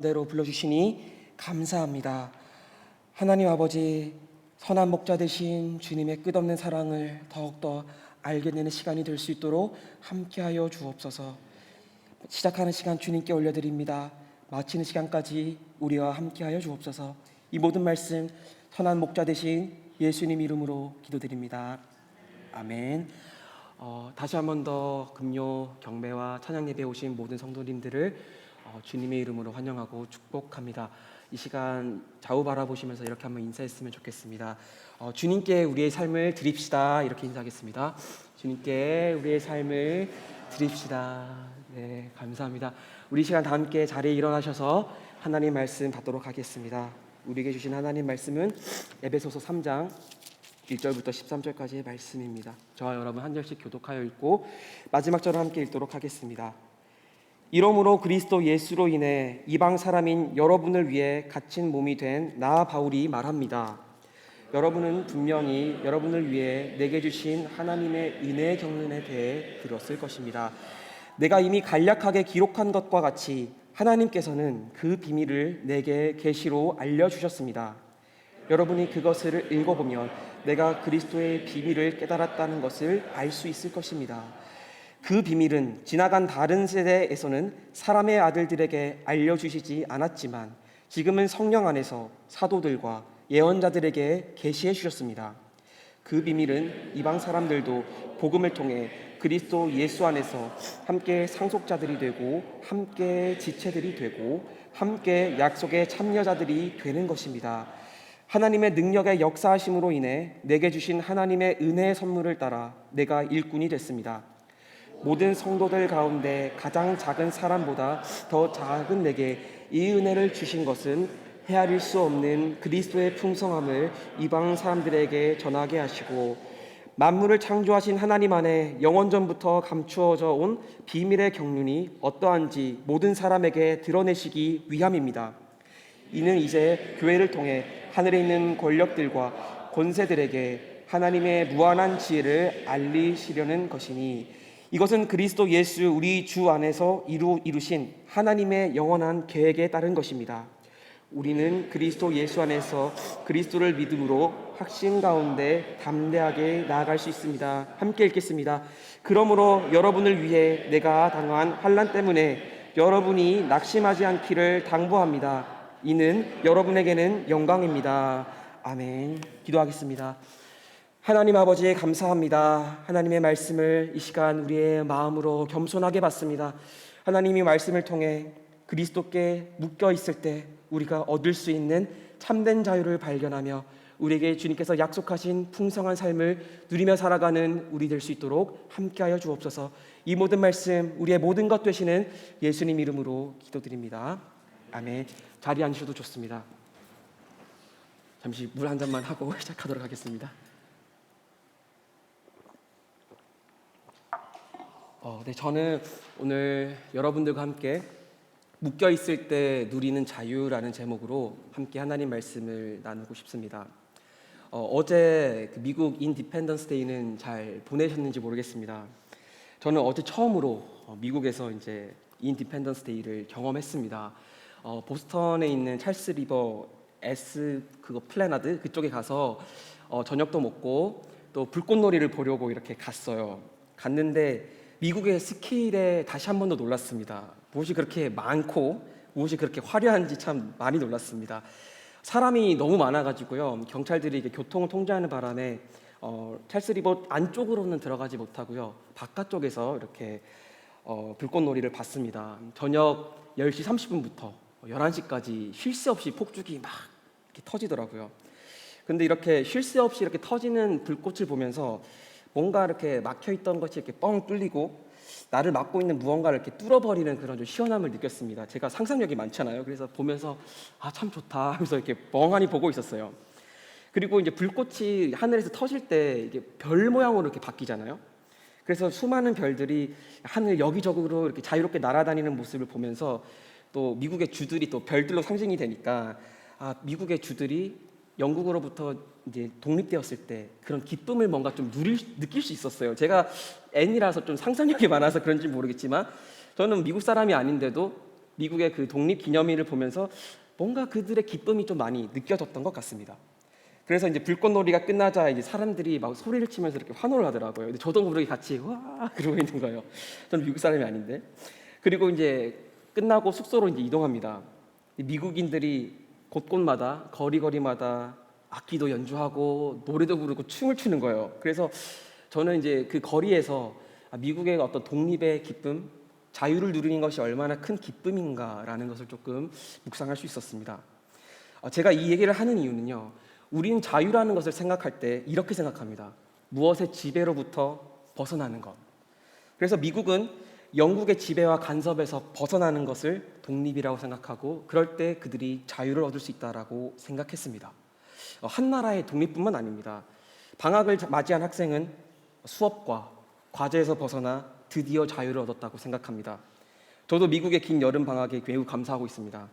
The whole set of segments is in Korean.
대로 불러주시니 감사합니다. 하나님 아버지, 선한 목자 되신 주님의 끝없는 사랑을 더욱더 알게 되는 시간이 될 수 있도록 함께하여 주옵소서. 시작하는 시간 주님께 올려드립니다. 마치는 시간까지 우리와 함께하여 주옵소서. 이 모든 말씀 선한 목자 되신 예수님 이름으로 기도드립니다. 아멘. 다시 한 번 더 금요 경배와 찬양 예배에 오신 모든 성도님들을 주님의 이름으로 환영하고 축복합니다. 이 시간 좌우 바라보시면서 이렇게 한번 인사했으면 좋겠습니다. 주님께 우리의 삶을 드립시다. 이렇게 인사하겠습니다. 주님께 우리의 삶을 드립시다. 네, 감사합니다. 우리 시간 다 함께 자리에 일어나셔서 하나님 말씀 받도록 하겠습니다. 우리에게 주신 하나님 말씀은 에베소서 3장 1절부터 13절까지의 말씀입니다. 저와 여러분 한 절씩 교독하여 읽고 마지막 절을 함께 읽도록 하겠습니다. 이러므로 그리스도 예수로 인해 이방 사람인 여러분을 위해 갇힌 몸이 된 나 바울이 말합니다. 여러분은 분명히 여러분을 위해 내게 주신 하나님의 은혜의 경륜에 대해 들었을 것입니다. 내가 이미 간략하게 기록한 것과 같이 하나님께서는 그 비밀을 내게 계시로 알려주셨습니다. 여러분이 그것을 읽어보면 내가 그리스도의 비밀을 깨달았다는 것을 알 수 있을 것입니다. 그 비밀은 지나간 다른 세대에서는 사람의 아들들에게 알려주시지 않았지만 지금은 성령 안에서 사도들과 예언자들에게 계시해 주셨습니다. 그 비밀은 이방 사람들도 복음을 통해 그리스도 예수 안에서 함께 상속자들이 되고 함께 지체들이 되고 함께 약속의 참여자들이 되는 것입니다. 하나님의 능력의 역사하심으로 인해 내게 주신 하나님의 은혜의 선물을 따라 내가 일꾼이 됐습니다. 모든 성도들 가운데 가장 작은 사람보다 더 작은 내게 이 은혜를 주신 것은 헤아릴 수 없는 그리스도의 풍성함을 이방 사람들에게 전하게 하시고 만물을 창조하신 하나님 안에 영원전부터 감추어져 온 비밀의 경륜이 어떠한지 모든 사람에게 드러내시기 위함입니다. 이는 이제 교회를 통해 하늘에 있는 권력들과 권세들에게 하나님의 무한한 지혜를 알리시려는 것이니 이것은 그리스도 예수 우리 주 안에서 이루신 하나님의 영원한 계획에 따른 것입니다. 우리는 그리스도 예수 안에서 그리스도를 믿음으로 확신 가운데 담대하게 나아갈 수 있습니다. 함께 읽겠습니다. 그러므로 여러분을 위해 내가 당한 환난 때문에 여러분이 낙심하지 않기를 당부합니다. 이는 여러분에게는 영광입니다. 아멘. 기도하겠습니다. 하나님 아버지 감사합니다. 하나님의 말씀을 이 시간 우리의 마음으로 겸손하게 받습니다. 하나님이 말씀을 통해 그리스도께 묶여 있을 때 우리가 얻을 수 있는 참된 자유를 발견하며 우리에게 주님께서 약속하신 풍성한 삶을 누리며 살아가는 우리 될 수 있도록 함께하여 주옵소서. 이 모든 말씀 우리의 모든 것 되시는 예수님 이름으로 기도드립니다. 아멘. 자리에 앉으셔도 좋습니다. 잠시 물 한 잔만 하고 시작하도록 하겠습니다. 네, 저는 오늘 여러분들과 함께 묶여 있을 때 누리는 자유라는 제목으로 함께 하나님 말씀을 나누고 싶습니다. 어제 미국 인디펜던스 데이는 잘 보내셨는지 모르겠습니다. 저는 어제 처음으로 미국에서 이제 인디펜던스 데이를 경험했습니다. 보스턴에 있는 찰스 리버 플래나드 그쪽에 가서 저녁도 먹고 또 불꽃놀이를 보려고 이렇게 갔는데 미국의 스케일에 다시 한 번 더 놀랐습니다. 무엇이 그렇게 많고 무엇이 그렇게 화려한지 참 많이 놀랐습니다. 사람이 너무 많아가지고요. 경찰들이 이게 교통을 통제하는 바람에 찰스 리버 안쪽으로는 들어가지 못하고요. 바깥쪽에서 이렇게 불꽃놀이를 봤습니다. 저녁 10시 30분부터 11시까지 쉴 새 없이 폭죽이 막 이렇게 터지더라고요. 근데 이렇게 쉴 새 없이 이렇게 터지는 불꽃을 보면서 뭔가 이렇게 막혀있던 것이 이렇게 뻥 뚫리고 나를 막고 있는 무언가를 이렇게 뚫어버리는 그런 좀 시원함을 느꼈습니다. 제가 상상력이 많잖아요. 그래서 보면서 참 좋다 하면서 이렇게 멍하니 보고 있었어요. 그리고 이제 불꽃이 하늘에서 터질 때 이게 별 모양으로 이렇게 바뀌잖아요. 그래서 수많은 별들이 하늘 여기저기로 이렇게 자유롭게 날아다니는 모습을 보면서 또 미국의 주들이 또 별들로 상징이 되니까 미국의 주들이 영국으로부터 이제 독립되었을 때 그런 기쁨을 뭔가 좀 느낄 수 있었어요. 제가 N이라서 좀 상상력이 많아서 그런지 모르겠지만 저는 미국 사람이 아닌데도 미국의 그 독립기념일을 보면서 뭔가 그들의 기쁨이 좀 많이 느껴졌던 것 같습니다. 그래서 이제 불꽃놀이가 끝나자 이제 사람들이 막 소리를 치면서 이렇게 환호를 하더라고요. 근데 저도 모르게 같이 와 그러고 있는 거예요. 저는 미국 사람이 아닌데. 그리고 이제 끝나고 숙소로 이제 이동합니다. 미국인들이 곳곳마다 거리마다 악기도 연주하고 노래도 부르고 춤을 추는 거예요. 그래서 저는 이제 그 거리에서 미국의 어떤 독립의 기쁨, 자유를 누리는 것이 얼마나 큰 기쁨인가라는 것을 조금 묵상할 수 있었습니다. 제가 이 얘기를 하는 이유는요, 우리는 자유라는 것을 생각할 때 이렇게 생각합니다. 무엇의 지배로부터 벗어나는 것. 그래서 미국은 영국의 지배와 간섭에서 벗어나는 것을 독립이라고 생각하고, 그럴 때 그들이 자유를 얻을 수 있다라고 생각했습니다. 한 나라의 독립뿐만 아닙니다. 방학을 맞이한 학생은 수업과 과제에서 벗어나 드디어 자유를 얻었다고 생각합니다. 저도 미국의 긴 여름 방학에 매우 감사하고 있습니다.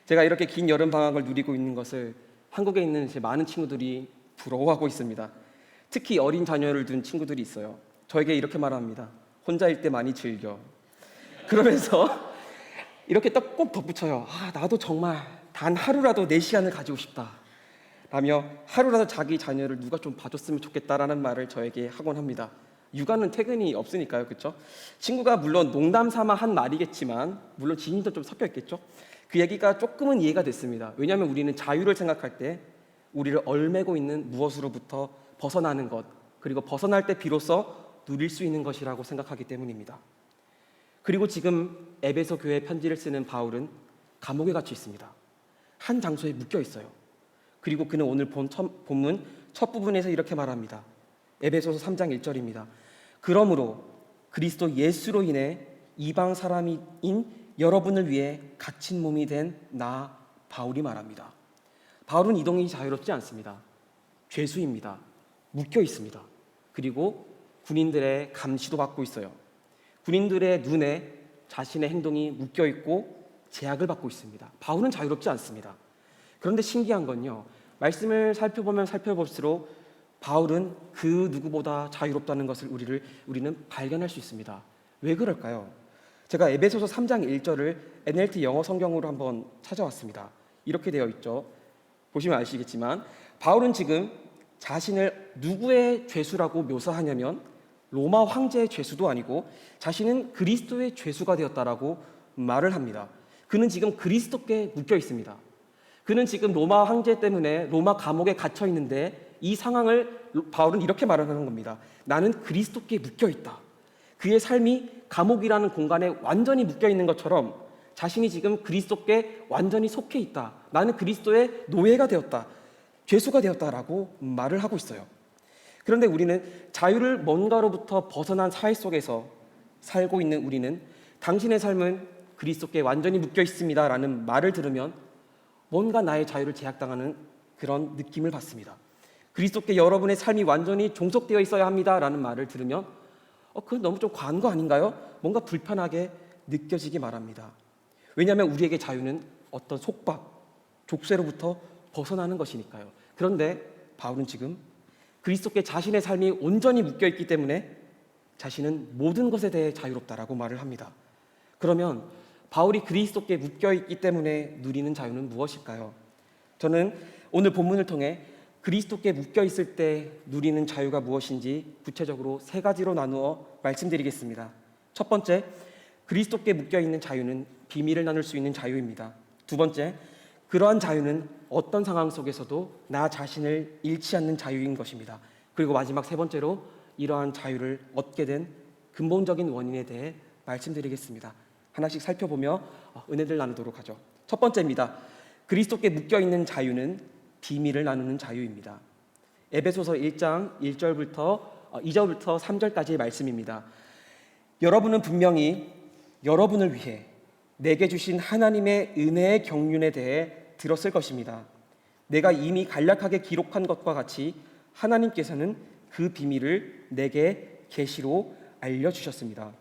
제가 이렇게 긴 여름 방학을 누리고 있는 것을 한국에 있는 제 많은 친구들이 부러워하고 있습니다. 특히 어린 자녀를 둔 친구들이 있어요. 저에게 이렇게 말합니다. 혼자일 때 많이 즐겨. 그러면서 이렇게 꼭 덧붙여요. 나도 정말 단 하루라도 내 시간을 가지고 싶다 라며 하루라도 자기 자녀를 누가 좀 봐줬으면 좋겠다라는 말을 저에게 하곤 합니다. 육아는 퇴근이 없으니까요, 그렇죠? 친구가 물론 농담 삼아 한 말이겠지만 물론 진심도 좀 섞여 있겠죠. 그 얘기가 조금은 이해가 됐습니다. 왜냐하면 우리는 자유를 생각할 때 우리를 얼매고 있는 무엇으로부터 벗어나는 것, 그리고 벗어날 때 비로소 누릴 수 있는 것이라고 생각하기 때문입니다. 그리고 지금 에베소 교회 편지를 쓰는 바울은 감옥에 갇혀 있습니다. 한 장소에 묶여 있어요. 그리고 그는 오늘 본문 첫 부분에서 이렇게 말합니다. 에베소서 3장 1절입니다. 그러므로 그리스도 예수로 인해 이방 사람인 여러분을 위해 갇힌 몸이 된 나 바울이 말합니다. 바울은 이동이 자유롭지 않습니다. 죄수입니다. 묶여 있습니다. 그리고 군인들의 감시도 받고 있어요. 군인들의 눈에 자신의 행동이 묶여 있고 제약을 받고 있습니다. 바울은 자유롭지 않습니다. 그런데 신기한 건요, 말씀을 살펴보면 살펴볼수록 바울은 그 누구보다 자유롭다는 것을 우리는 발견할 수 있습니다. 왜 그럴까요? 제가 에베소서 3장 1절을 NLT 영어 성경으로 한번 찾아왔습니다. 이렇게 되어 있죠. 보시면 아시겠지만 바울은 지금 자신을 누구의 죄수라고 묘사하냐면 로마 황제의 죄수도 아니고 자신은 그리스도의 죄수가 되었다라고 말을 합니다. 그는 지금 그리스도께 묶여 있습니다. 그는 지금 로마 황제 때문에 로마 감옥에 갇혀 있는데 이 상황을 바울은 이렇게 말하는 겁니다. 나는 그리스도께 묶여 있다. 그의 삶이 감옥이라는 공간에 완전히 묶여 있는 것처럼 자신이 지금 그리스도께 완전히 속해 있다. 나는 그리스도의 노예가 되었다. 죄수가 되었다라고 말을 하고 있어요. 그런데 우리는 자유를 뭔가로부터 벗어난 사회 속에서 살고 있는 우리는 당신의 삶은 그리스도께 완전히 묶여 있습니다라는 말을 들으면 뭔가 나의 자유를 제약당하는 그런 느낌을 받습니다. 그리스도께 여러분의 삶이 완전히 종속되어 있어야 합니다라는 말을 들으면 그건 너무 좀 과한 거 아닌가요? 뭔가 불편하게 느껴지기 마련입니다. 왜냐하면 우리에게 자유는 어떤 속박, 족쇄로부터 벗어나는 것이니까요. 그런데 바울은 지금 그리스도께 자신의 삶이 온전히 묶여있기 때문에 자신은 모든 것에 대해 자유롭다라고 말을 합니다. 그러면 바울이 그리스도께 묶여있기 때문에 누리는 자유는 무엇일까요? 저는 오늘 본문을 통해 그리스도께 묶여있을 때 누리는 자유가 무엇인지 구체적으로 세 가지로 나누어 말씀드리겠습니다. 첫 번째, 그리스도께 묶여있는 자유는 비밀을 나눌 수 있는 자유입니다. 두 번째, 그러한 자유는 어떤 상황 속에서도 나 자신을 잃지 않는 자유인 것입니다. 그리고 마지막 세 번째로 이러한 자유를 얻게 된 근본적인 원인에 대해 말씀드리겠습니다. 하나씩 살펴보며 은혜를 나누도록 하죠. 첫 번째입니다. 그리스도께 묶여있는 자유는 비밀을 나누는 자유입니다. 에베소서 1장 1절부터 2절부터 3절까지의 말씀입니다. 여러분은 분명히 여러분을 위해 내게 주신 하나님의 은혜의 경륜에 대해 들었을 것입니다. 내가 이미 간략하게 기록한 것과 같이 하나님께서는 그 비밀을 내게 계시로 알려주셨습니다.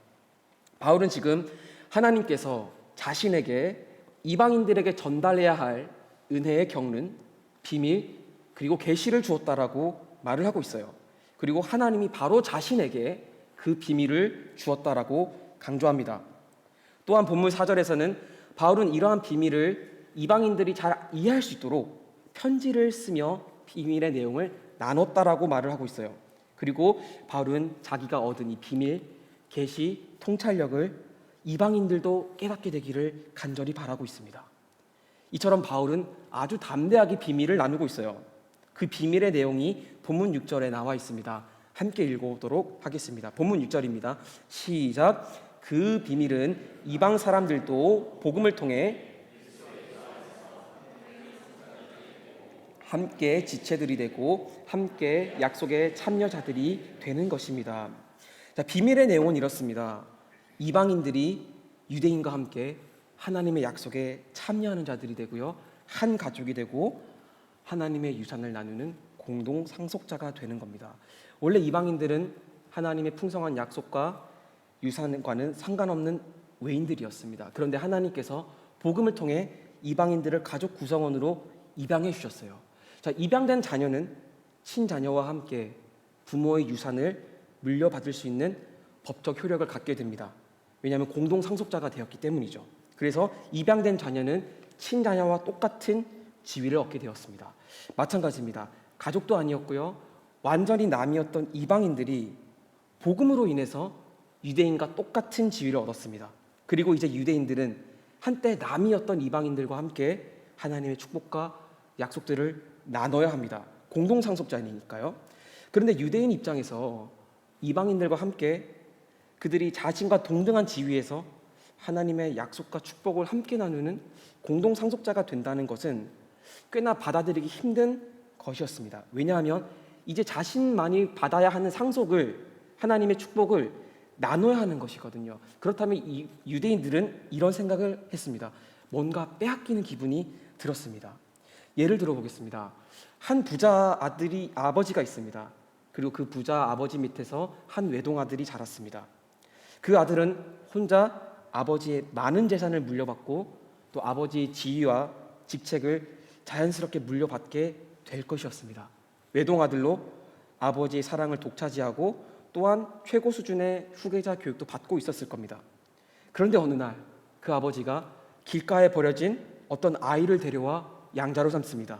바울은 지금 하나님께서 자신에게 이방인들에게 전달해야 할 은혜의 경륜, 비밀, 그리고 계시를 주었다라고 말을 하고 있어요. 그리고 하나님이 바로 자신에게 그 비밀을 주었다라고 강조합니다. 또한 본문 4절에서는 바울은 이러한 비밀을 이방인들이 잘 이해할 수 있도록 편지를 쓰며 비밀의 내용을 나눴다라고 말을 하고 있어요. 그리고 바울은 자기가 얻은 이 비밀, 계시, 통찰력을 이방인들도 깨닫게 되기를 간절히 바라고 있습니다. 이처럼 바울은 아주 담대하게 비밀을 나누고 있어요. 그 비밀의 내용이 본문 6절에 나와 있습니다. 함께 읽어보도록 하겠습니다. 본문 6절입니다. 시작. 그 비밀은 이방 사람들도 복음을 통해 함께 지체들이 되고 함께 약속의 참여자들이 되는 것입니다. 자, 비밀의 내용은 이렇습니다. 이방인들이 유대인과 함께 하나님의 약속에 참여하는 자들이 되고요, 한 가족이 되고 하나님의 유산을 나누는 공동 상속자가 되는 겁니다. 원래 이방인들은 하나님의 풍성한 약속과 유산과는 상관없는 외인들이었습니다. 그런데 하나님께서 복음을 통해 이방인들을 가족 구성원으로 입양해 주셨어요. 자, 입양된 자녀는 친자녀와 함께 부모의 유산을 물려받을 수 있는 법적 효력을 갖게 됩니다. 왜냐하면 공동 상속자가 되었기 때문이죠. 그래서 입양된 자녀는 친자녀와 똑같은 지위를 얻게 되었습니다. 마찬가지입니다. 가족도 아니었고요, 완전히 남이었던 이방인들이 복음으로 인해서 유대인과 똑같은 지위를 얻었습니다. 그리고 이제 유대인들은 한때 남이었던 이방인들과 함께 하나님의 축복과 약속들을 나눠야 합니다. 공동 상속자니까요. 그런데 유대인 입장에서 이방인들과 함께 그들이 자신과 동등한 지위에서 하나님의 약속과 축복을 함께 나누는 공동 상속자가 된다는 것은 꽤나 받아들이기 힘든 것이었습니다. 왜냐하면 이제 자신만이 받아야 하는 상속을, 하나님의 축복을 나눠야 하는 것이거든요. 그렇다면 이 유대인들은 이런 생각을 했습니다. 뭔가 빼앗기는 기분이 들었습니다. 예를 들어 보겠습니다. 한 부자 아버지가 있습니다. 그리고 그 부자 아버지 밑에서 한 외동 아들이 자랐습니다. 그 아들은 혼자 아버지의 많은 재산을 물려받고 또 아버지의 지위와 직책을 자연스럽게 물려받게 될 것이었습니다. 외동 아들로 아버지의 사랑을 독차지하고 또한 최고 수준의 후계자 교육도 받고 있었을 겁니다. 그런데 어느 날 그 아버지가 길가에 버려진 어떤 아이를 데려와 양자로 삼습니다.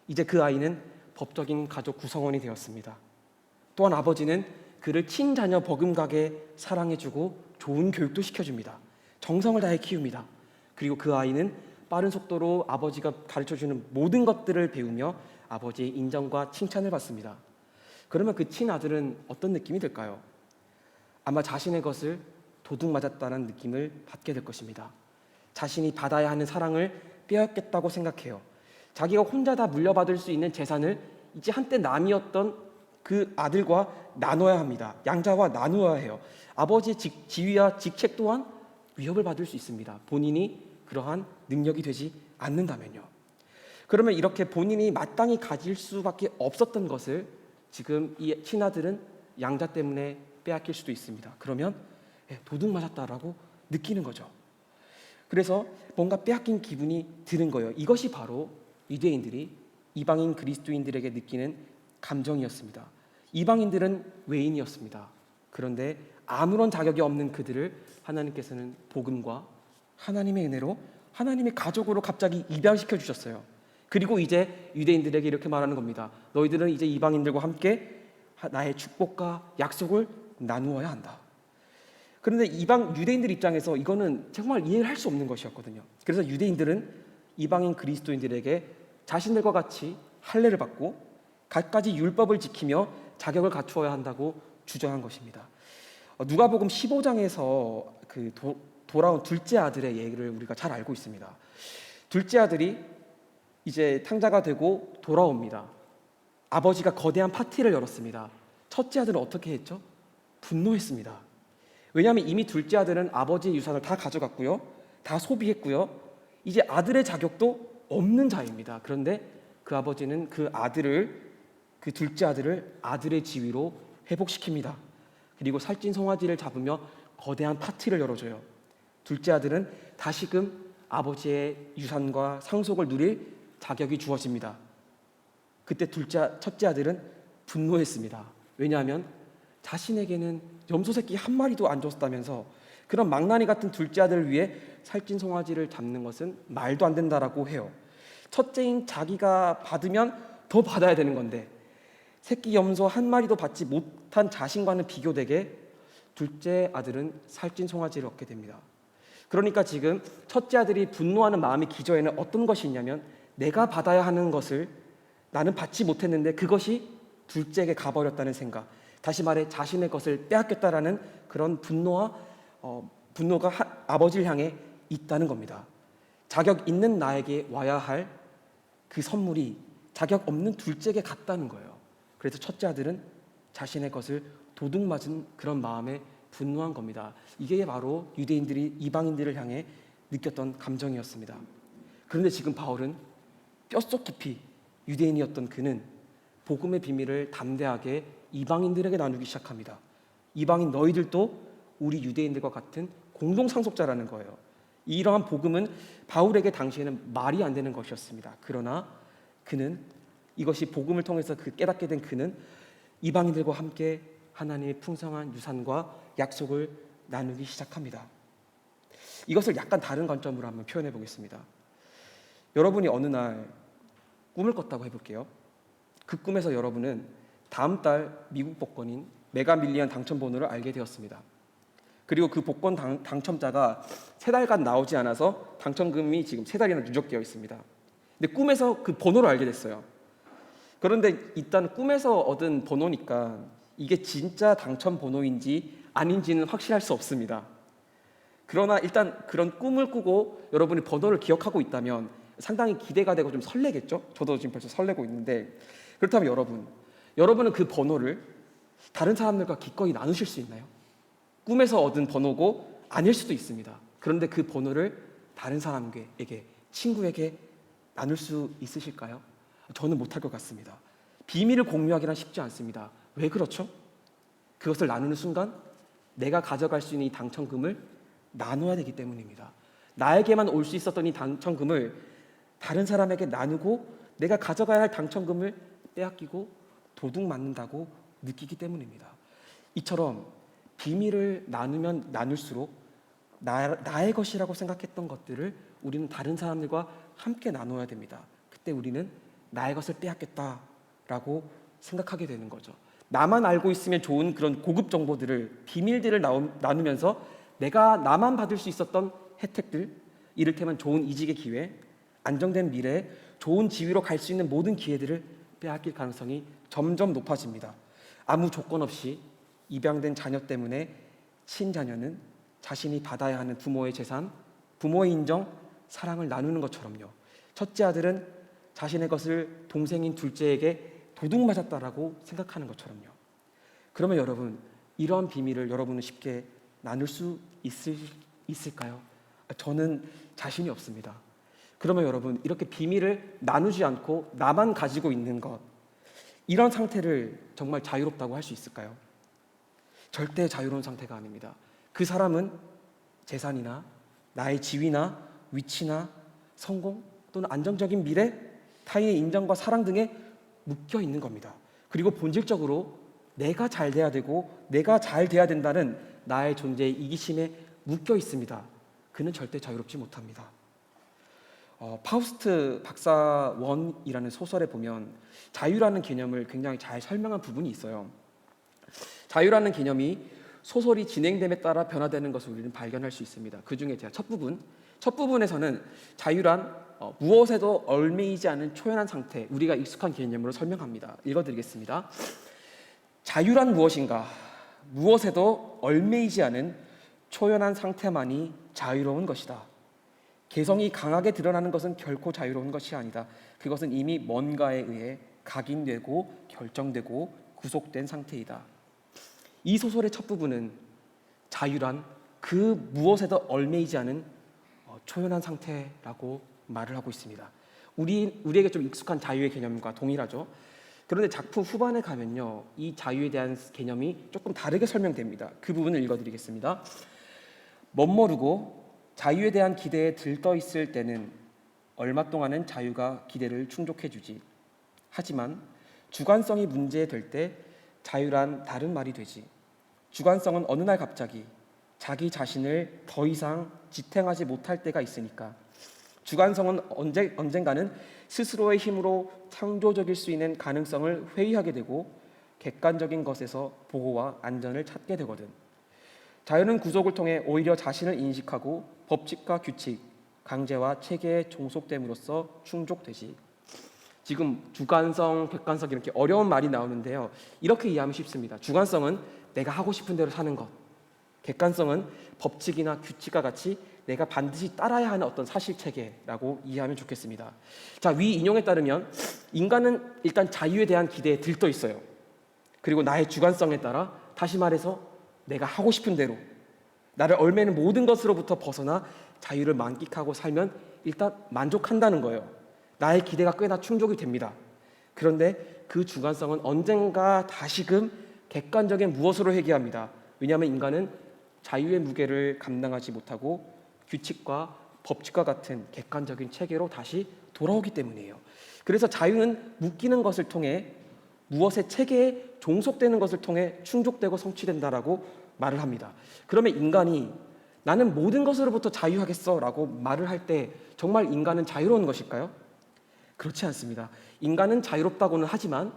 이제 그 아이는 법적인 가족 구성원이 되었습니다. 또한 아버지는 그를 친자녀 버금가게 사랑해주고 좋은 교육도 시켜줍니다. 정성을 다해 키웁니다. 그리고 그 아이는 빠른 속도로 아버지가 가르쳐주는 모든 것들을 배우며 아버지의 인정과 칭찬을 받습니다. 그러면 그 친아들은 어떤 느낌이 들까요? 아마 자신의 것을 도둑 맞았다는 느낌을 받게 될 것입니다. 자신이 받아야 하는 사랑을 빼앗겼다고 생각해요. 자기가 혼자 다 물려받을 수 있는 재산을 이제 한때 남이었던 그 아들과 나눠야 합니다. 양자와 나누어야 해요. 아버지의 지위와 직책 또한 위협을 받을 수 있습니다. 본인이 그러한 능력이 되지 않는다면요. 그러면 이렇게 본인이 마땅히 가질 수밖에 없었던 것을 지금 이 친아들은 양자 때문에 빼앗길 수도 있습니다. 그러면 도둑 맞았다라고 느끼는 거죠. 그래서 뭔가 빼앗긴 기분이 드는 거예요. 이것이 바로 유대인들이 이방인 그리스도인들에게 느끼는 감정이었습니다. 이방인들은 외인이었습니다. 그런데 아무런 자격이 없는 그들을 하나님께서는 복음과 하나님의 은혜로 하나님의 가족으로 갑자기 입양시켜 주셨어요. 그리고 이제 유대인들에게 이렇게 말하는 겁니다. 너희들은 이제 이방인들과 함께 나의 축복과 약속을 나누어야 한다. 그런데 이방 유대인들 입장에서 이거는 정말 이해를 할 수 없는 것이었거든요. 그래서 유대인들은 이방인 그리스도인들에게 자신들과 같이 할례를 받고 갖가지 율법을 지키며 자격을 갖추어야 한다고 주장한 것입니다. 누가복음 15장에서 돌아온 둘째 아들의 얘기를 우리가 잘 알고 있습니다. 둘째 아들이 이제 탕자가 되고 돌아옵니다. 아버지가 거대한 파티를 열었습니다. 첫째 아들은 어떻게 했죠? 분노했습니다. 왜냐하면 이미 둘째 아들은 아버지의 유산을 다 가져갔고요, 다 소비했고요, 이제 아들의 자격도 없는 자입니다. 그런데 그 아버지는 그 둘째 아들을 아들의 지위로 회복시킵니다. 그리고 살찐 송아지를 잡으며 거대한 파티를 열어줘요. 둘째 아들은 다시금 아버지의 유산과 상속을 누릴 자격이 주어집니다. 그때 첫째 아들은 분노했습니다. 왜냐하면 자신에게는 염소 새끼 한 마리도 안 줬다면서 그런 망나니 같은 둘째 아들을 위해 살찐 송아지를 잡는 것은 말도 안 된다라고 해요. 첫째인 자기가 받으면 더 받아야 되는 건데 새끼 염소 한 마리도 받지 못한 자신과는 비교되게 둘째 아들은 살찐 송아지를 얻게 됩니다. 그러니까 지금 첫째 아들이 분노하는 마음의 기저에는 어떤 것이 있냐면 내가 받아야 하는 것을 나는 받지 못했는데 그것이 둘째에게 가버렸다는 생각, 다시 말해 자신의 것을 빼앗겼다라는 그런 분노가 아버지를 향해 있다는 겁니다. 자격 있는 나에게 와야 할 그 선물이 자격 없는 둘째에게 갔다는 거예요. 그래서 첫째 아들은 자신의 것을 도둑맞은 그런 마음에 분노한 겁니다. 이게 바로 유대인들이 이방인들을 향해 느꼈던 감정이었습니다. 그런데 지금 바울은 뼛속 깊이 유대인이었던 그는 복음의 비밀을 담대하게 이방인들에게 나누기 시작합니다. 이방인 너희들도 우리 유대인들과 같은 공동 상속자라는 거예요. 이러한 복음은 바울에게 당시에는 말이 안 되는 것이었습니다. 그러나 그는 이것이 복음을 통해서 깨닫게 된 그는 이방인들과 함께 하나님의 풍성한 유산과 약속을 나누기 시작합니다. 이것을 약간 다른 관점으로 한번 표현해 보겠습니다. 여러분이 어느 날 꿈을 꿨다고 해볼게요. 그 꿈에서 여러분은 다음 달 미국 복권인 메가밀리언 당첨 번호를 알게 되었습니다. 그리고 그 복권 당첨자가 3달간 나오지 않아서 당첨금이 지금 3달이나 누적되어 있습니다. 근데 꿈에서 그 번호를 알게 됐어요. 그런데 일단 꿈에서 얻은 번호니까 이게 진짜 당첨 번호인지 아닌지는 확실할 수 없습니다. 그러나 일단 그런 꿈을 꾸고 여러분이 번호를 기억하고 있다면 상당히 기대가 되고 좀 설레겠죠? 저도 지금 벌써 설레고 있는데, 그렇다면 여러분은 그 번호를 다른 사람들과 기꺼이 나누실 수 있나요? 꿈에서 얻은 번호고 아닐 수도 있습니다. 그런데 그 번호를 다른 사람에게, 친구에게 나눌 수 있으실까요? 저는 못할 것 같습니다. 비밀을 공유하기란 쉽지 않습니다. 왜 그렇죠? 그것을 나누는 순간 내가 가져갈 수 있는 이 당첨금을 나눠야 되기 때문입니다. 나에게만 올 수 있었던 이 당첨금을 다른 사람에게 나누고 내가 가져가야 할 당첨금을 빼앗기고 도둑 맞는다고 느끼기 때문입니다. 이처럼 비밀을 나누면 나눌수록 나의 것이라고 생각했던 것들을 우리는 다른 사람들과 함께 나눠야 됩니다. 그때 우리는 나의 것을 빼앗겼다라고 생각하게 되는 거죠. 나만 알고 있으면 좋은 그런 고급 정보들을, 비밀들을 나누면서 나만 받을 수 있었던 혜택들, 이를테면 좋은 이직의 기회, 안정된 미래, 좋은 지위로 갈 수 있는 모든 기회들을 빼앗길 가능성이 점점 높아집니다. 아무 조건 없이 입양된 자녀 때문에 친자녀는 자신이 받아야 하는 부모의 재산, 부모의 인정, 사랑을 나누는 것처럼요. 첫째 아들은 자신의 것을 동생인 둘째에게 도둑 맞았다라고 생각하는 것처럼요. 그러면 여러분, 이러한 비밀을 여러분은 쉽게 나눌 수 있을까요? 저는 자신이 없습니다. 그러면 여러분, 이렇게 비밀을 나누지 않고 나만 가지고 있는 것, 이런 상태를 정말 자유롭다고 할 수 있을까요? 절대 자유로운 상태가 아닙니다. 그 사람은 재산이나 나의 지위나 위치나 성공 또는 안정적인 미래, 타인의 인정과 사랑 등에 묶여 있는 겁니다. 그리고 본질적으로 내가 잘 돼야 되고 내가 잘 돼야 된다는 나의 존재의 이기심에 묶여 있습니다. 그는 절대 자유롭지 못합니다. 파우스트 박사 원이라는 소설에 보면 자유라는 개념을 굉장히 잘 설명한 부분이 있어요. 자유라는 개념이 소설이 진행됨에 따라 변화되는 것을 우리는 발견할 수 있습니다. 그 중에 제가 첫 부분에서는 자유란 무엇에도 얽매이지 않은 초연한 상태, 우리가 익숙한 개념으로 설명합니다. 읽어드리겠습니다. 자유란 무엇인가? 무엇에도 얽매이지 않은 초연한 상태만이 자유로운 것이다. 개성이 강하게 드러나는 것은 결코 자유로운 것이 아니다. 그것은 이미 뭔가에 의해 각인되고 결정되고 구속된 상태이다. 이 소설의 첫 부분은 자유란 그 무엇에도 얽매이지 않은 초연한 상태라고 말을 하고 있습니다. 우리에게 좀 익숙한 자유의 개념과 동일하죠. 그런데 작품 후반에 가면요, 이 자유에 대한 개념이 조금 다르게 설명됩니다. 그 부분을 읽어드리겠습니다. 멋모르고 자유에 대한 기대에 들떠 있을 때는 얼마 동안은 자유가 기대를 충족해주지. 하지만 주관성이 문제될 때 자유란 다른 말이 되지. 주관성은 어느 날 갑자기 자기 자신을 더 이상 지탱하지 못할 때가 있으니까. 주관성은 언젠가는 스스로의 힘으로 창조적일 수 있는 가능성을 회의하게 되고 객관적인 것에서 보호와 안전을 찾게 되거든. 자유는 구속을 통해 오히려 자신을 인식하고 법칙과 규칙, 강제와 체계에 종속됨으로써 충족되지. 지금 주관성, 객관성 이렇게 어려운 말이 나오는데요. 이렇게 이해하면 쉽습니다. 주관성은 내가 하고 싶은 대로 사는 것. 객관성은 법칙이나 규칙과 같이 내가 반드시 따라야 하는 어떤 사실체계라고 이해하면 좋겠습니다. 자, 위 인용에 따르면 인간은 일단 자유에 대한 기대에 들떠 있어요. 그리고 나의 주관성에 따라, 다시 말해서 내가 하고 싶은 대로 나를 얽매는 모든 것으로부터 벗어나 자유를 만끽하고 살면 일단 만족한다는 거예요. 나의 기대가 꽤나 충족이 됩니다. 그런데 그 주관성은 언젠가 다시금 객관적인 무엇으로 회귀합니다. 왜냐하면 인간은 자유의 무게를 감당하지 못하고 규칙과 법칙과 같은 객관적인 체계로 다시 돌아오기 때문이에요. 그래서 자유는 묶이는 것을 통해 무엇의 체계에 종속되는 것을 통해 충족되고 성취된다라고 말을 합니다. 그러면 인간이 나는 모든 것으로부터 자유하겠어 라고 말을 할 때 정말 인간은 자유로운 것일까요? 그렇지 않습니다. 인간은 자유롭다고는 하지만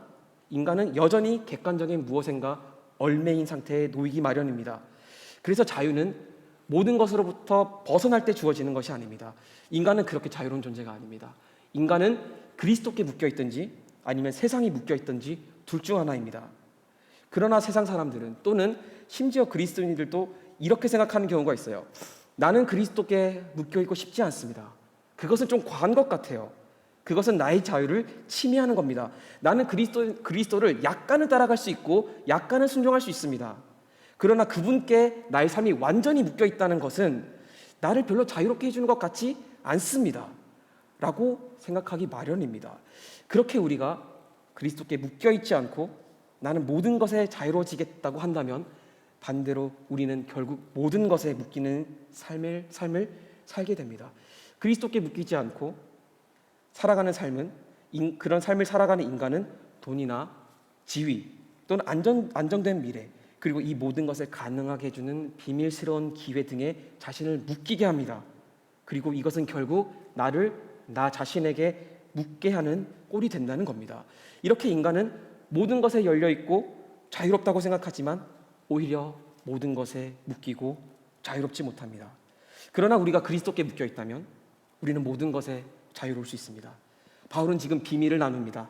인간은 여전히 객관적인 무엇인가 얽매인 상태에 놓이기 마련입니다. 그래서 자유는 모든 것으로부터 벗어날 때 주어지는 것이 아닙니다. 인간은 그렇게 자유로운 존재가 아닙니다. 인간은 그리스도께 묶여 있든지 아니면 세상이 묶여 있든지 둘 중 하나입니다. 그러나 세상 사람들은, 또는 심지어 그리스도인들도 이렇게 생각하는 경우가 있어요. 나는 그리스도께 묶여 있고 싶지 않습니다. 그것은 좀 과한 것 같아요. 그것은 나의 자유를 침해하는 겁니다. 나는 그리스도를 약간은 따라갈 수 있고 약간은 순종할 수 있습니다. 그러나 그분께 나의 삶이 완전히 묶여 있다는 것은 나를 별로 자유롭게 해주는 것 같지 않습니다. 라고 생각하기 마련입니다. 그렇게 우리가 그리스도께 묶여 있지 않고 나는 모든 것에 자유로워지겠다고 한다면 반대로 우리는 결국 모든 것에 묶이는 삶을 살게 됩니다. 그리스도께 묶이지 않고 살아가는 삶은, 그런 삶을 살아가는 인간은 돈이나 지위 또는 안정된 미래, 그리고 이 모든 것을 가능하게 해주는 비밀스러운 기회 등에 자신을 묶이게 합니다. 그리고 이것은 결국 나 자신에게 묶게 하는 꼴이 된다는 겁니다. 이렇게 인간은 모든 것에 열려있고 자유롭다고 생각하지만 오히려 모든 것에 묶이고 자유롭지 못합니다. 그러나 우리가 그리스도께 묶여 있다면 우리는 모든 것에 자유로울 수 있습니다. 바울은 지금 비밀을 나눕니다.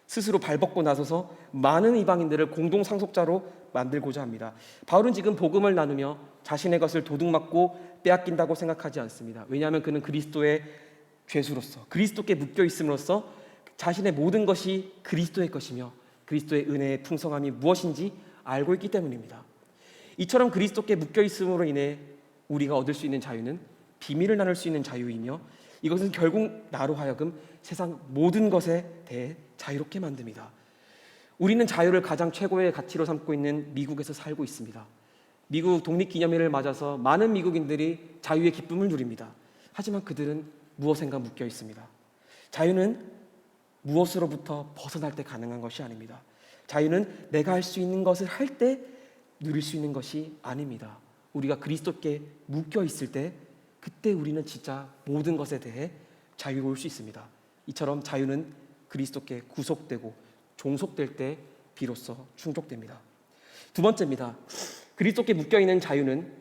스스로 발벗고 나서서 많은 이방인들을 공동 상속자로 만들고자 합니다. 바울은 지금 복음을 나누며 자신의 것을 도둑맞고 빼앗긴다고 생각하지 않습니다. 왜냐하면 그는 그리스도의 죄수로서, 그리스도께 묶여 있음으로써 자신의 모든 것이 그리스도의 것이며 그리스도의 은혜의 풍성함이 무엇인지 알고 있기 때문입니다. 이처럼 그리스도께 묶여 있음으로 인해 우리가 얻을 수 있는 자유는 비밀을 나눌 수 있는 자유이며, 이것은 결국 나로 하여금 세상 모든 것에 대해 자유롭게 만듭니다. 우리는 자유를 가장 최고의 가치로 삼고 있는 미국에서 살고 있습니다. 미국 독립기념일을 맞아서 많은 미국인들이 자유의 기쁨을 누립니다. 하지만 그들은 무엇인가 묶여 있습니다. 자유는 무엇으로부터 벗어날 때 가능한 것이 아닙니다. 자유는 내가 할 수 있는 것을 할 때 누릴 수 있는 것이 아닙니다. 우리가 그리스도께 묶여 있을 때, 그때 우리는 진짜 모든 것에 대해 자유로울 수 있습니다. 이처럼 자유는 그리스도께 구속되고 종속될 때 비로소 충족됩니다. 두 번째입니다. 그리스도께 묶여있는 자유는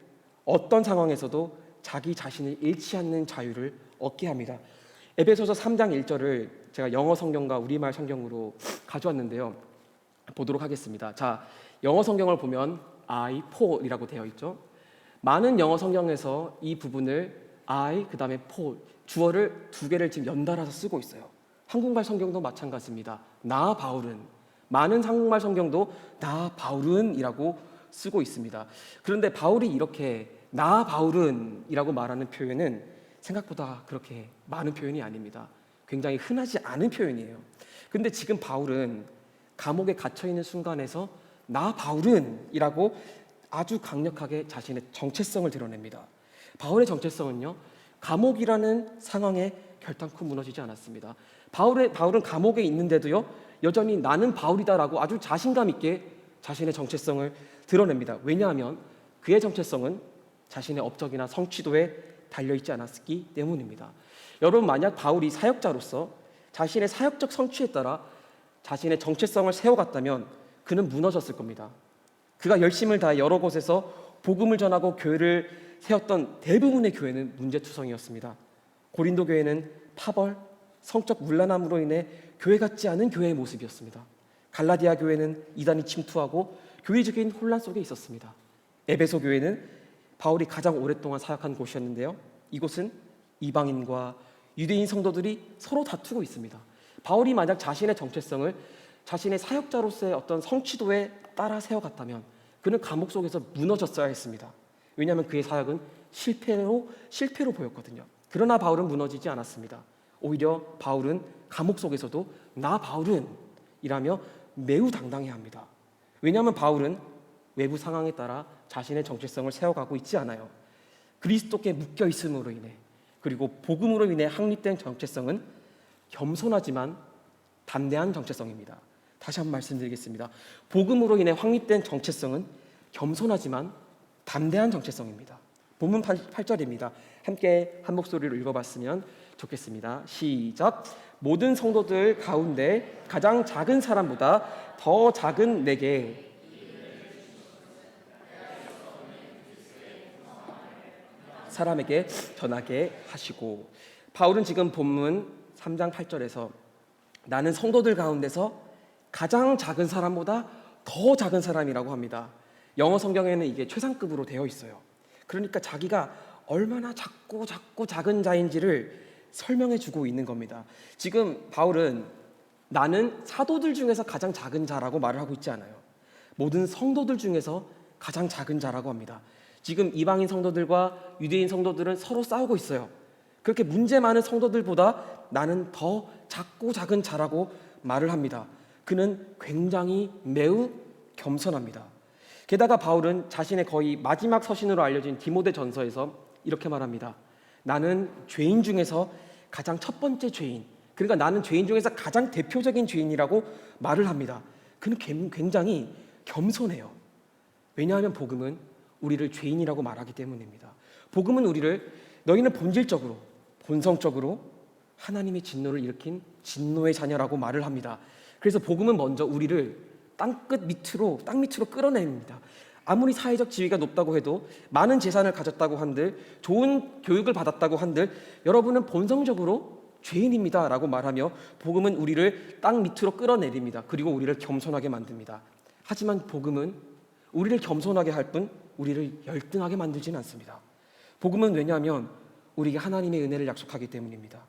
어떤 상황에서도 자기 자신을 잃지 않는 자유를 얻게 합니다. 에베소서 3장 1절을 제가 영어 성경과 우리말 성경으로 가져왔는데요. 보도록 하겠습니다. 자, 영어 성경을 보면 I, Paul이라고 되어 있죠. 많은 영어 성경에서 이 부분을 I, 그 다음에 Paul, 주어를 두 개를 지금 연달아서 쓰고 있어요. 한국말 성경도 마찬가지입니다. 나 바울은, 많은 한국말 성경도 나 바울은 이라고 쓰고 있습니다. 그런데 바울이 이렇게 나 바울은 이라고 말하는 표현은 생각보다 그렇게 많은 표현이 아닙니다. 굉장히 흔하지 않은 표현이에요. 근데 지금 바울은 감옥에 갇혀있는 순간에서 나 바울은 이라고 아주 강력하게 자신의 정체성을 드러냅니다. 바울의 정체성은요, 감옥이라는 상황에 결단코 무너지지 않았습니다. 바울은 감옥에 있는데도요, 여전히 나는 바울이다라고 아주 자신감 있게 자신의 정체성을 드러냅니다. 왜냐하면 그의 정체성은 자신의 업적이나 성취도에 달려있지 않았기 때문입니다. 여러분, 만약 바울이 사역자로서 자신의 사역적 성취에 따라 자신의 정체성을 세워갔다면 그는 무너졌을 겁니다. 그가 열심을 다해 여러 곳에서 복음을 전하고 교회를 세웠던 대부분의 교회는 문제투성이었습니다. 고린도 교회는 파벌, 성적 문란함으로 인해 교회 같지 않은 교회의 모습이었습니다. 갈라디아 교회는 이단이 침투하고 교회적인 혼란 속에 있었습니다. 에베소 교회는 바울이 가장 오랫동안 사역한 곳이었는데요. 이곳은 이방인과 유대인 성도들이 서로 다투고 있습니다. 바울이 만약 자신의 정체성을 자신의 사역자로서의 어떤 성취도에 따라 세워갔다면 그는 감옥 속에서 무너졌어야 했습니다. 왜냐하면 그의 사역은 실패로 보였거든요. 그러나 바울은 무너지지 않았습니다. 오히려 바울은 감옥 속에서도 나 바울은 이라며 매우 당당해합니다. 왜냐하면 바울은 외부 상황에 따라 자신의 정체성을 세워가고 있지 않아요. 그리스도께 묶여 있음으로 인해, 그리고 복음으로 인해 확립된 정체성은 겸손하지만 담대한 정체성입니다. 다시 한번 말씀드리겠습니다. 복음으로 인해 확립된 정체성은 겸손하지만 담대한 정체성입니다. 본문 8절입니다. 함께 한 목소리로 읽어봤으면 좋겠습니다. 시작. 모든 성도들 가운데 가장 작은 사람보다 더 작은 내게 사람에게 전하게 하시고. 바울은 지금 본문 3장 8절에서 나는 성도들 가운데서 가장 작은 사람보다 더 작은 사람이라고 합니다. 영어 성경에는 이게 최상급으로 되어 있어요. 그러니까 자기가 얼마나 작고 작은 자인지를 설명해 주고 있는 겁니다. 지금 바울은 나는 사도들 중에서 가장 작은 자라고 말을 하고 있지 않아요. 모든 성도들 중에서 가장 작은 자라고 합니다. 지금 이방인 성도들과 유대인 성도들은 서로 싸우고 있어요. 그렇게 문제 많은 성도들보다 나는 더 작고 작은 자라고 말을 합니다. 그는 굉장히 매우 겸손합니다. 게다가 바울은 자신의 거의 마지막 서신으로 알려진 디모데 전서에서 이렇게 말합니다. 나는 죄인 중에서 가장 첫 번째 죄인, 그러니까 나는 죄인 중에서 가장 대표적인 죄인이라고 말을 합니다. 그는 굉장히 겸손해요. 왜냐하면 복음은 우리를 죄인이라고 말하기 때문입니다. 복음은 우리를 너희는 본질적으로, 본성적으로 하나님의 진노를 일으킨 진노의 자녀라고 말을 합니다. 그래서 복음은 먼저 우리를 땅 밑으로 끌어냅니다. 아무리 사회적 지위가 높다고 해도, 많은 재산을 가졌다고 한들, 좋은 교육을 받았다고 한들 여러분은 본성적으로 죄인입니다 라고 말하며 복음은 우리를 땅 밑으로 끌어내립니다. 그리고 우리를 겸손하게 만듭니다. 하지만 복음은 우리를 겸손하게 할 뿐 우리를 열등하게 만들지는 않습니다. 복음은 왜냐하면 우리에게 하나님의 은혜를 약속하기 때문입니다.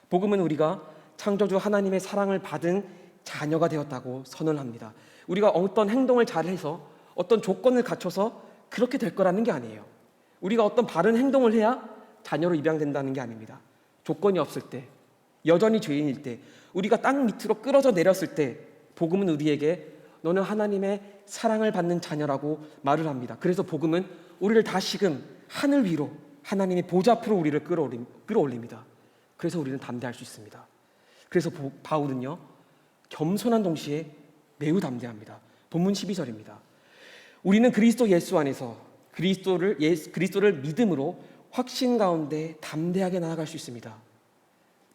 복음은 우리가 창조주 하나님의 사랑을 받은 자녀가 되었다고 선언합니다. 우리가 어떤 행동을 잘해서 어떤 조건을 갖춰서 그렇게 될 거라는 게 아니에요. 우리가 어떤 바른 행동을 해야 자녀로 입양된다는 게 아닙니다. 조건이 없을 때, 여전히 죄인일 때, 우리가 땅 밑으로 끌어져 내렸을 때 복음은 우리에게 너는 하나님의 사랑을 받는 자녀라고 말을 합니다. 그래서 복음은 우리를 다시금 하늘 위로, 하나님의 보좌 앞으로 우리를 끌어올립니다. 그래서 우리는 담대할 수 있습니다. 그래서 바울은요, 겸손한 동시에 매우 담대합니다. 본문 12절입니다. 우리는 그리스도 예수 안에서 그리스도를 믿음으로 확신 가운데 담대하게 나아갈 수 있습니다.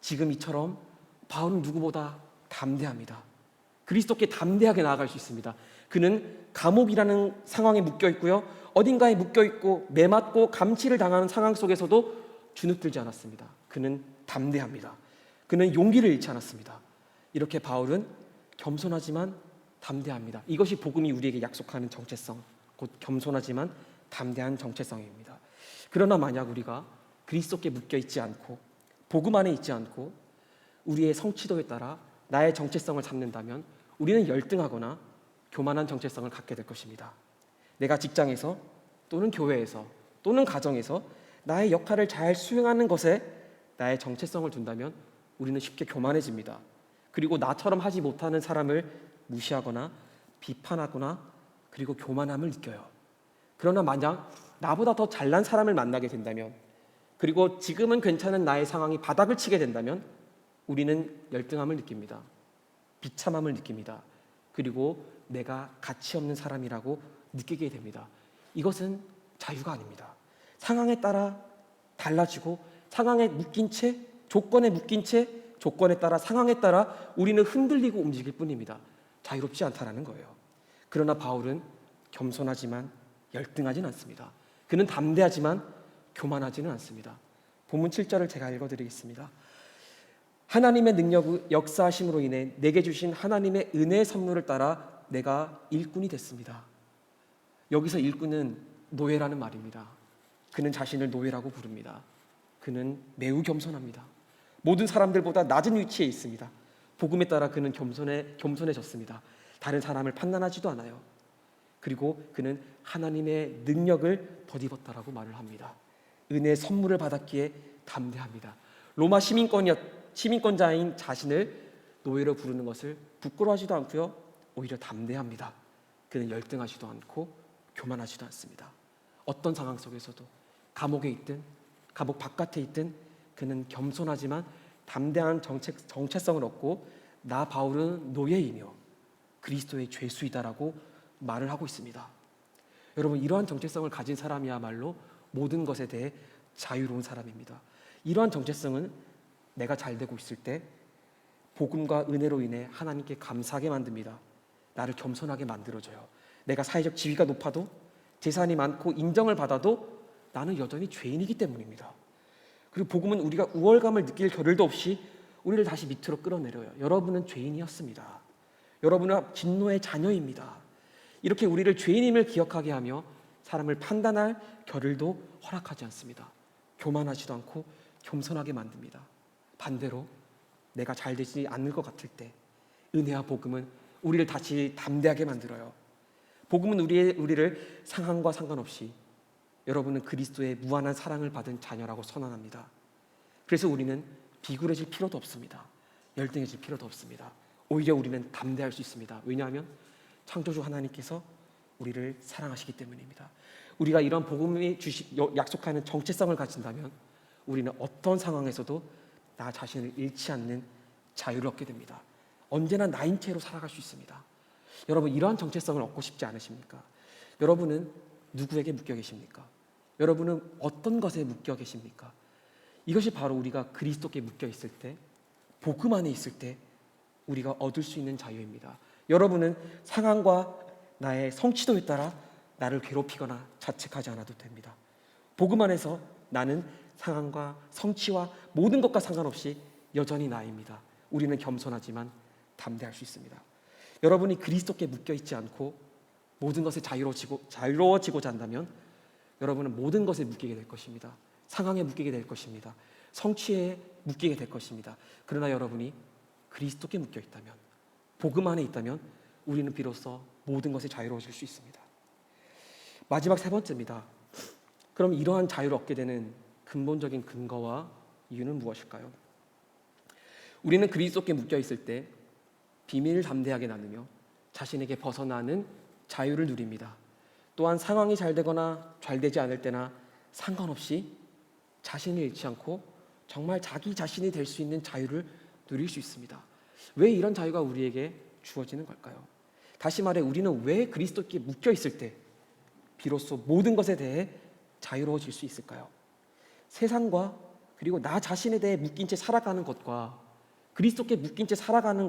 지금 이처럼 바울은 누구보다 담대합니다. 그리스도께 담대하게 나아갈 수 있습니다. 그는 감옥이라는 상황에 묶여 있고요, 어딘가에 묶여 있고 매맞고 감치를 당하는 상황 속에서도 주눅들지 않았습니다. 그는 담대합니다. 그는 용기를 잃지 않았습니다. 이렇게 바울은 겸손하지만 담대합니다. 이것이 복음이 우리에게 약속하는 정체성, 곧 겸손하지만 담대한 정체성입니다. 그러나 만약 우리가 그리스도께 묶여 있지 않고 복음 안에 있지 않고 우리의 성취도에 따라 나의 정체성을 잡는다면 우리는 열등하거나 교만한 정체성을 갖게 될 것입니다. 내가 직장에서 또는 교회에서 또는 가정에서 나의 역할을 잘 수행하는 것에 나의 정체성을 둔다면 우리는 쉽게 교만해집니다. 그리고 나처럼 하지 못하는 사람을 무시하거나 비판하거나 그리고 교만함을 느껴요. 그러나 만약 나보다 더 잘난 사람을 만나게 된다면, 그리고 지금은 괜찮은 나의 상황이 바닥을 치게 된다면 우리는 열등함을 느낍니다. 비참함을 느낍니다. 그리고 내가 가치 없는 사람이라고 느끼게 됩니다. 이것은 자유가 아닙니다. 상황에 따라 달라지고 상황에 묶인 채, 조건에 묶인 채, 조건에 따라 상황에 따라 우리는 흔들리고 움직일 뿐입니다. 자유롭지 않다라는 거예요. 그러나 바울은 겸손하지만 열등하지는 않습니다. 그는 담대하지만 교만하지는 않습니다. 본문 7절을 제가 읽어드리겠습니다. 하나님의 능력 역사하심으로 인해 내게 주신 하나님의 은혜의 선물을 따라 내가 일꾼이 됐습니다. 여기서 일꾼은 노예라는 말입니다. 그는 자신을 노예라고 부릅니다. 그는 매우 겸손합니다. 모든 사람들보다 낮은 위치에 있습니다. 복음에 따라 그는 겸손해졌습니다. 다른 사람을 판단하지도 않아요. 그리고 그는 하나님의 능력을 덧입었다라고 말을 합니다. 은혜의 선물을 받았기에 담대합니다. 로마 시민권자인 자신을 노예로 부르는 것을 부끄러워하지도 않고요, 오히려 담대합니다. 그는 열등하지도 않고 교만하지도 않습니다. 어떤 상황 속에서도 감옥에 있든 감옥 바깥에 있든 그는 겸손하지만 담대한 정체성을 얻고 나 바울은 노예이며 그리스도의 죄수이다라고 말을 하고 있습니다. 여러분, 이러한 정체성을 가진 사람이야말로 모든 것에 대해 자유로운 사람입니다. 이러한 정체성은 내가 잘 되고 있을 때 복음과 은혜로 인해 하나님께 감사하게 만듭니다. 나를 겸손하게 만들어줘요. 내가 사회적 지위가 높아도 재산이 많고 인정을 받아도 나는 여전히 죄인이기 때문입니다. 그리고 복음은 우리가 우월감을 느낄 겨를도 없이 우리를 다시 밑으로 끌어내려요. 여러분은 죄인이었습니다. 여러분은 진노의 자녀입니다. 이렇게 우리를 죄인임을 기억하게 하며 사람을 판단할 겨를도 허락하지 않습니다. 교만하지도 않고 겸손하게 만듭니다. 반대로 내가 잘 되지 않을 것 같을 때 은혜와 복음은 우리를 다시 담대하게 만들어요. 복음은 우리를 상황과 상관없이 여러분은 그리스도의 무한한 사랑을 받은 자녀라고 선언합니다. 그래서 우리는 비굴해질 필요도 없습니다. 열등해질 필요도 없습니다. 오히려 우리는 담대할 수 있습니다. 왜냐하면 창조주 하나님께서 우리를 사랑하시기 때문입니다. 우리가 이런 복음이 약속하는 정체성을 가진다면 우리는 어떤 상황에서도 나 자신을 잃지 않는 자유를 얻게 됩니다. 언제나 나인 채로 살아갈 수 있습니다. 여러분, 이러한 정체성을 얻고 싶지 않으십니까? 여러분은 누구에게 묶여 계십니까? 여러분은 어떤 것에 묶여 계십니까? 이것이 바로 우리가 그리스도께 묶여 있을 때, 복음 안에 있을 때 우리가 얻을 수 있는 자유입니다. 여러분은 상황과 나의 성취도에 따라 나를 괴롭히거나 자책하지 않아도 됩니다. 복음 안에서 나는 상황과 성취와 모든 것과 상관없이 여전히 나입니다. 우리는 겸손하지만 담대할 수 있습니다. 여러분이 그리스도께 묶여 있지 않고 모든 것에 자유로워지고자 한다면 여러분은 모든 것에 묶이게 될 것입니다. 상황에 묶이게 될 것입니다. 성취에 묶이게 될 것입니다. 그러나 여러분이 그리스도께 묶여 있다면, 복음 안에 있다면 우리는 비로소 모든 것에 자유로워질 수 있습니다. 마지막 세 번째입니다. 그럼 이러한 자유를 얻게 되는 근본적인 근거와 이유는 무엇일까요? 우리는 그리스도께 묶여 있을 때 비밀을 담대하게 나누며 자신에게 벗어나는 자유를 누립니다. 또한 상황이 잘 되거나 잘 되지 않을 때나 상관없이 자신을 잃지 않고 정말 자기 자신이 될 수 있는 자유를 누릴 수 있습니다. 왜 이런 자유가 우리에게 주어지는 걸까요? 다시 말해, 우리는 왜 그리스도께 묶여 있을 때 비로소 모든 것에 대해 자유로워질 수 있을까요? 세상과 그리고 나 자신에 대해 묶인 채 살아가는 것과 그리스도께 묶인 채 살아가는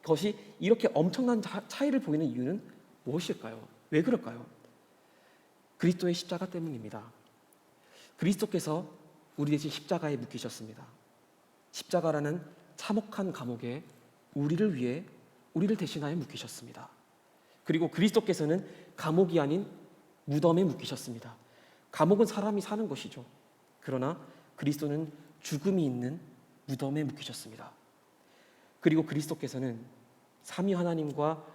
것이 이렇게 엄청난 차이를 보이는 이유는 무엇일까요? 왜 그럴까요? 그리스도의 십자가 때문입니다. 그리스도께서 우리 대신 십자가에 묶이셨습니다. 십자가라는 참혹한 감옥에 우리를 위해 우리를 대신하여 묶이셨습니다. 그리고 그리스도께서는 감옥이 아닌 무덤에 묶이셨습니다. 감옥은 사람이 사는 것이죠. 그러나 그리스도는 죽음이 있는 무덤에 묶이셨습니다. 그리고 그리스도께서는 삼위 하나님과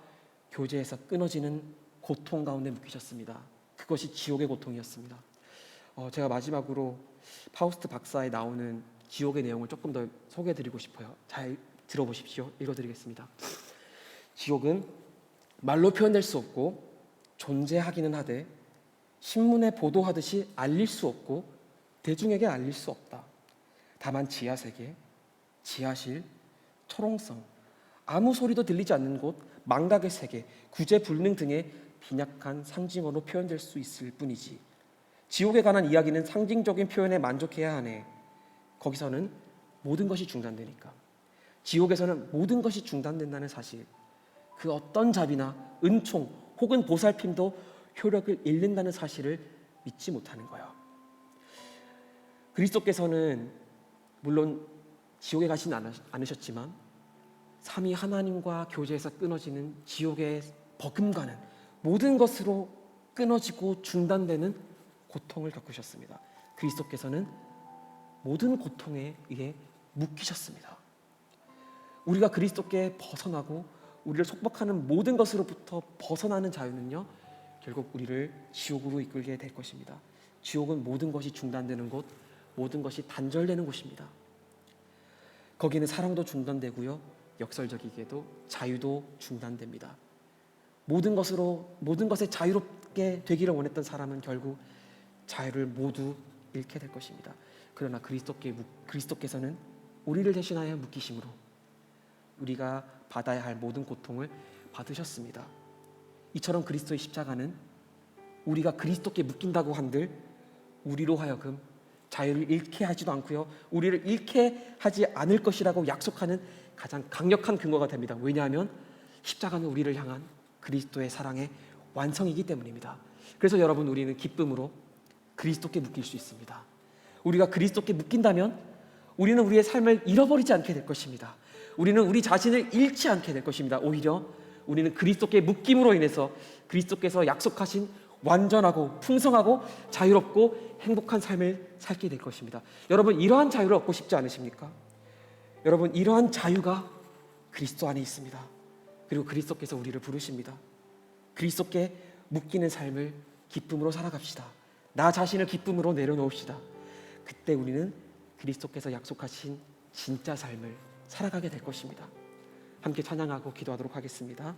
교제에서 끊어지는 고통 가운데 묶이셨습니다. 그것이 지옥의 고통이었습니다. 제가 마지막으로 파우스트 박사에 나오는 지옥의 내용을 조금 더 소개해드리고 싶어요. 잘 들어보십시오. 읽어드리겠습니다. 지옥은 말로 표현될 수 없고 존재하기는 하되 신문에 보도하듯이 알릴 수 없고 대중에게 알릴 수 없다. 다만 지하세계, 지하실, 초롱성, 아무 소리도 들리지 않는 곳, 망각의 세계, 구제불능 등의 빈약한 상징어로 표현될 수 있을 뿐이지 지옥에 관한 이야기는 상징적인 표현에 만족해야 하네. 거기서는 모든 것이 중단되니까. 지옥에서는 모든 것이 중단된다는 사실, 그 어떤 자비나 은총 혹은 보살핌도 효력을 잃는다는 사실을 믿지 못하는 거예요. 그리스도께서는 물론 지옥에 가진 않으셨지만 삼위 하나님과 교제에서 끊어지는 지옥의 버금가는 모든 것으로 끊어지고 중단되는 고통을 겪으셨습니다. 그리스도께서는 모든 고통에 의해 묶이셨습니다. 우리가 그리스도께 벗어나고 우리를 속박하는 모든 것으로부터 벗어나는 자유는요, 결국 우리를 지옥으로 이끌게 될 것입니다. 지옥은 모든 것이 중단되는 곳, 모든 것이 단절되는 곳입니다. 거기는 사랑도 중단되고요, 역설적이게도 자유도 중단됩니다. 모든 것에 자유롭게 되기를 원했던 사람은 결국 자유를 모두 잃게 될 것입니다. 그러나 그리스도께서는 우리를 대신하여 묶이심으로 우리가 받아야 할 모든 고통을 받으셨습니다. 이처럼 그리스도의 십자가는 우리가 그리스도께 묶인다고 한들 우리로 하여금 자유를 잃게 하지도 않고요, 우리를 잃게 하지 않을 것이라고 약속하는 가장 강력한 근거가 됩니다. 왜냐하면 십자가는 우리를 향한 그리스도의 사랑의 완성이기 때문입니다. 그래서 여러분, 우리는 기쁨으로 그리스도께 묶일 수 있습니다. 우리가 그리스도께 묶인다면 우리는 우리의 삶을 잃어버리지 않게 될 것입니다. 우리는 우리 자신을 잃지 않게 될 것입니다. 오히려 우리는 그리스도께 묶임으로 인해서 그리스도께서 약속하신 완전하고 풍성하고 자유롭고 행복한 삶을 살게 될 것입니다. 여러분, 이러한 자유를 얻고 싶지 않으십니까? 여러분, 이러한 자유가 그리스도 안에 있습니다. 그리고 그리스도께서 우리를 부르십니다. 그리스도께 묶이는 삶을 기쁨으로 살아갑시다. 나 자신을 기쁨으로 내려놓읍시다. 그때 우리는 그리스도께서 약속하신 진짜 삶을 살아가게 될 것입니다. 함께 찬양하고 기도하도록 하겠습니다.